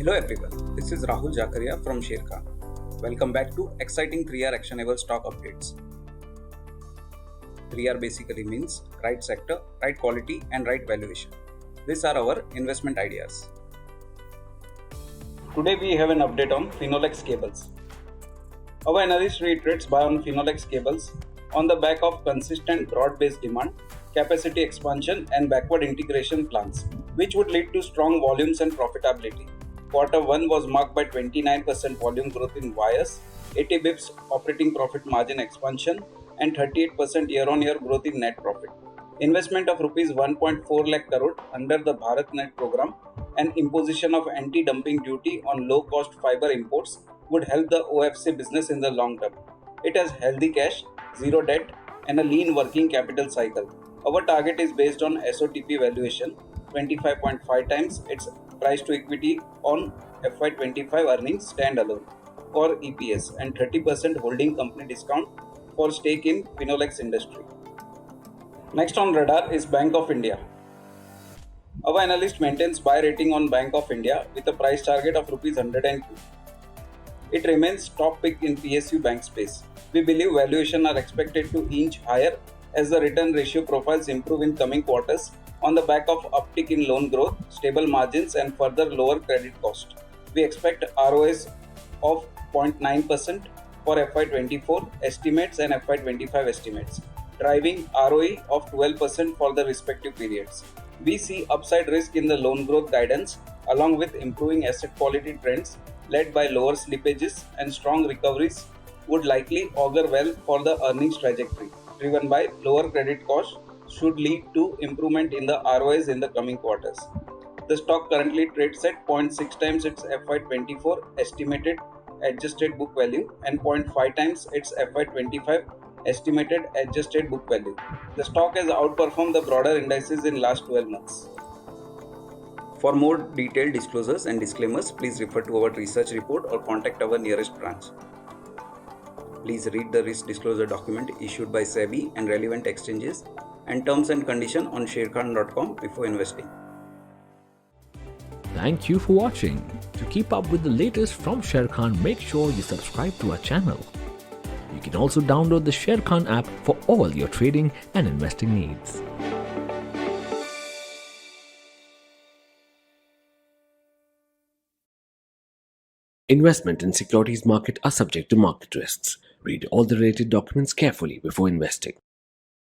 Hello everyone, this is Rahul Jakaria from Sharekhan. Welcome back to exciting 3R actionable stock updates. 3R basically means right sector, right quality and right valuation. These are our investment ideas. Today we have an update on Finolex Cables. Our analyst reiterates buy on Finolex Cables on the back of consistent broad-based demand, capacity expansion and backward integration plans, which would lead to strong volumes and profitability. Quarter 1 was marked by 29% volume growth in wires, 80 bps operating profit margin expansion, and 38% year-on-year growth in net profit. Investment of Rs 1.4 lakh crore under the BharatNet program and imposition of anti-dumping duty on low-cost fiber imports would help the OFC business in the long term. It has healthy cash, zero debt, and a lean working capital cycle. Our target is based on SOTP valuation, 25.5 times its price to equity on FY25 earnings standalone for EPS and 30% holding company discount for stake in Finolex industry. Next on radar is Bank of India. Our analyst maintains buy rating on Bank of India with a price target of Rs 102. It remains top pick in PSU bank space. We believe valuation are expected to inch higher as the return ratio profiles improve in coming quarters on the back of uptick in loan growth, stable margins and further lower credit cost. We expect ROAs of 0.9% for FY24 estimates and FY25 estimates, driving ROE of 12% for the respective periods. We see upside risk in the loan growth guidance along with improving asset quality trends led by lower slippages and strong recoveries would likely augur well for the earnings trajectory, driven by lower credit costs should lead to improvement in the ROIs in the coming quarters. The stock currently trades at 0.6 times its FY24 estimated adjusted book value and 0.5 times its FY25 estimated adjusted book value. The stock has outperformed the broader indices in last 12 months. For more detailed disclosures and disclaimers, please refer to our research report or contact our nearest branch. Please read the risk disclosure document issued by SEBI and relevant exchanges and terms and conditions on sharekhan.com before investing. Thank you for watching. To keep up with the latest from Sharekhan, make sure you subscribe to our channel. You can also download the Sharekhan app for all your trading and investing needs. Investment in securities market are subject to market risks. Read all the related documents carefully before investing.